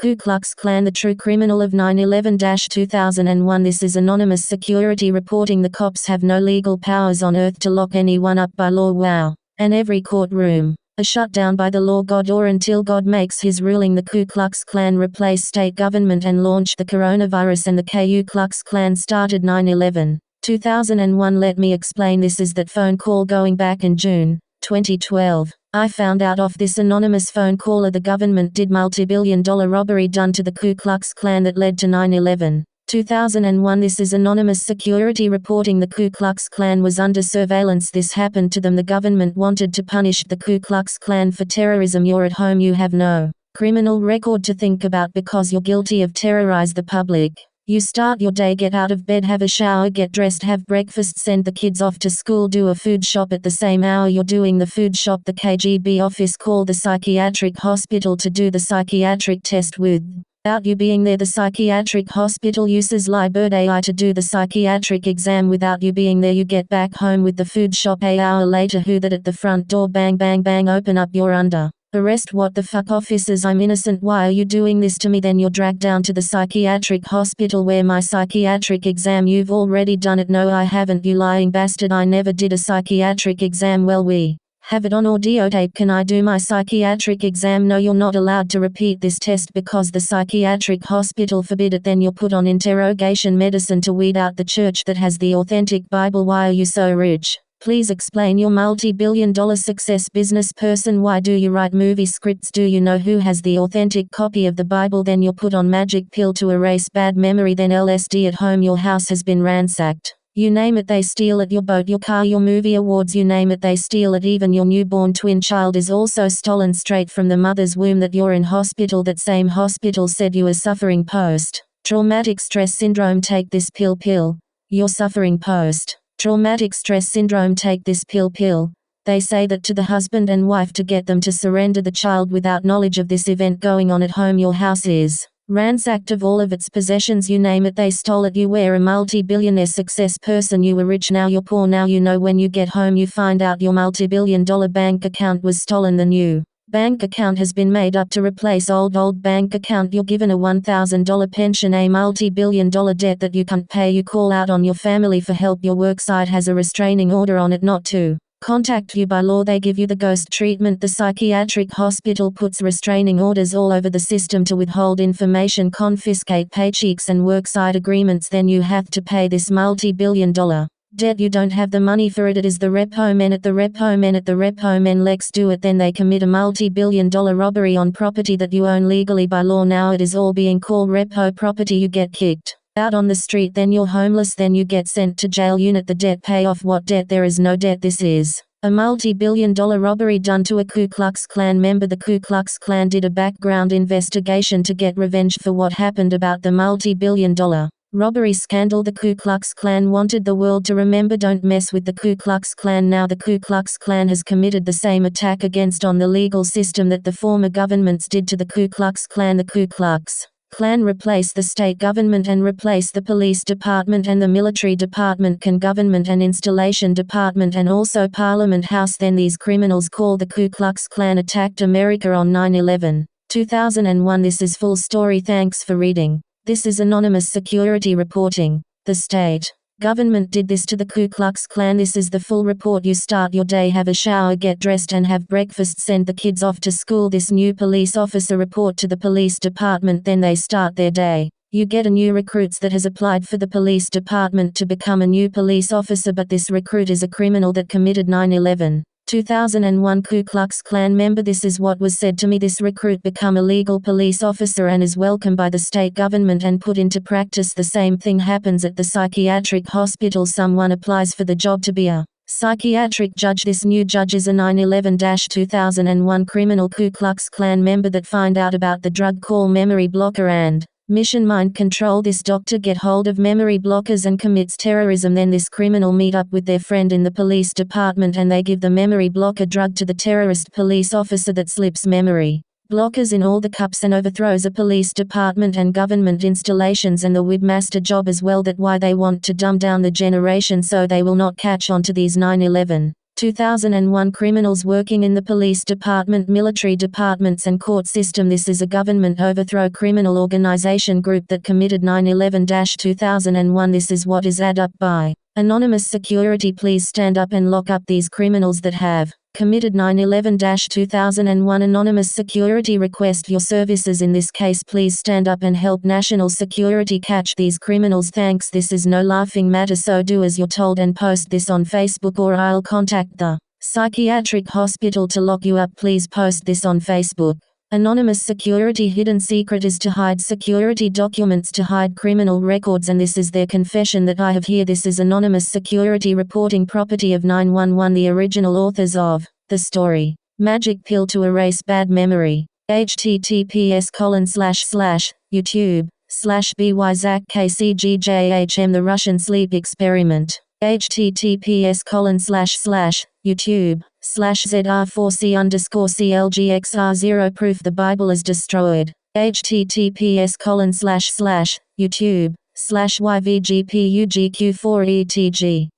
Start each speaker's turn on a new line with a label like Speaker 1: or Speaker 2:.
Speaker 1: Ku Klux Klan, the true criminal of 9/11-2001. This is anonymous security reporting. The cops have no legal powers on earth to lock anyone up by law. Wow. And every courtroom are shut down by the law God or until God makes his ruling. The Ku Klux Klan replaced state government and launched the coronavirus, and the Ku Klux Klan started 9/11-2001. Let me explain. This is that phone call going back in June 2012. I found out off this anonymous phone caller the government did multi-billion-dollar robbery done to the Ku Klux Klan that led to 9/11-2001. This is anonymous security reporting. The Ku Klux Klan was under surveillance. This happened to them. The government wanted to punish the Ku Klux Klan for terrorism. You're at home, you have no criminal record to think about because you're guilty of terrorize the public. You start your day, get out of bed, have a shower, get dressed, have breakfast, send the kids off to school, do a food shop. At the same hour you're doing the food shop, the KGB office call the psychiatric hospital to do the psychiatric test. Without you being there, the psychiatric hospital uses Liebert AI to do the psychiatric exam. Without you being there, you get back home with the food shop. An hour later, who that at the front door? Bang bang bang, open up, you're under arrest. What the fuck, officers, I'm innocent, why are you doing this to me? Then you're dragged down to the psychiatric hospital. Where my psychiatric exam? You've already done it. No, I haven't, you lying bastard, I never did a psychiatric exam. Well, we have it on audio tape. Can I do my psychiatric exam? No, you're not allowed to repeat this test because the psychiatric hospital forbid it. Then you're put on interrogation medicine to weed out the church that has the authentic Bible. Why are you so rich? Please explain. Your multi-billion-dollar success business person. Why do you write movie scripts? Do you know who has the authentic copy of the Bible? Then you're put on magic pill to erase bad memory. Then LSD at home. Your house has been ransacked. You name it, they steal it. Your boat, your car, your movie awards, you name it, they steal it. Even your newborn twin child is also stolen straight from the mother's womb. That you're in hospital. That same hospital said you are suffering post-traumatic stress syndrome. Take this pill. You're suffering post-traumatic stress syndrome. Take this pill. They say that to the husband and wife to get them to surrender the child without knowledge of this event going on at home. Your house is ransacked of all of its possessions. You name it, they stole it. You were a multi-billionaire success person. You were rich, now you're poor. Now you know when you get home you find out your multi-billion-dollar bank account was stolen. The new bank account has been made up to replace old bank account. You're given a $1,000 pension, a multi-billion-dollar debt that you can't pay. You call out on your family for help. Your worksite has a restraining order on it not to contact you by law. They give you the ghost treatment. The psychiatric hospital puts restraining orders all over the system to withhold information, confiscate paychecks and worksite agreements. Then you have to pay this multi-billion-dollar debt. You don't have the money for it. It is the repo men at the repo men. Let's do it. Then they commit a multi-billion-dollar robbery on property that you own legally by law. Now it is all being called repo property. You get kicked out on the street, then you're homeless, then you get sent to jail. Unit the debt, pay off what debt? There is no debt. This is a multi-billion-dollar robbery done to a Ku Klux Klan member. The Ku Klux Klan did a background investigation to get revenge for what happened about the multi-billion-dollar robbery scandal. The Ku Klux Klan wanted the world to remember, don't mess with the Ku Klux Klan. Now the Ku Klux Klan has committed the same attack against on the legal system that the former governments did to the Ku Klux Klan. The Ku Klux Klan replace the state government and replace the police department and the military department, can government and installation department and also Parliament House. Then these criminals called the Ku Klux Klan attacked America on 9/11-2001. This is full story. Thanks for reading. This is anonymous security reporting. The state government did this to the Ku Klux Klan. This is the full report. You start your day, have a shower, get dressed and have breakfast, send the kids off to school. This new police officer report to the police department. Then they start their day. You get a new recruits that has applied for the police department to become a new police officer, but this recruit is a criminal that committed 9/11-2001 Ku Klux Klan member. This is what was said to me. This recruit become a legal police officer and is welcomed by the state government and put into practice. The same thing happens at the psychiatric hospital. Someone applies for the job to be a psychiatric judge. This new judge is a 9/11-2001 criminal Ku Klux Klan member that find out about the drug called memory blocker and mission mind control. This doctor get hold of memory blockers and commits terrorism. Then this criminal meet up with their friend in the police department and they give the memory blocker drug to the terrorist police officer that slips memory blockers in all the cups and overthrows a police department and government installations and the Webmaster job as well. That why they want to dumb down the generation so they will not catch on to these 9/11 2001 Criminals working in the police department, military departments and court system. This is a government overthrow criminal organization group that committed 9/11-2001. This is what is add up by anonymous security. Please stand up and lock up these criminals that have committed 9/11-2001. Anonymous security request your services in this case. Please stand up and help national security catch these criminals. Thanks. This is no laughing matter, so do as you're told and post this on Facebook or I'll contact the psychiatric hospital to lock you up. Please post this on Facebook. Anonymous security hidden secret is to hide security documents, to hide criminal records, and this is their confession that I have here. This is anonymous security reporting property of 911. The original authors of the story, Magic Pill to Erase Bad Memory. https://youtube/byzakkcgjhm The Russian Sleep Experiment. https://youtube/zr4c_clgxr0 Proof the Bible is destroyed. https://youtube/yvgpugq4etg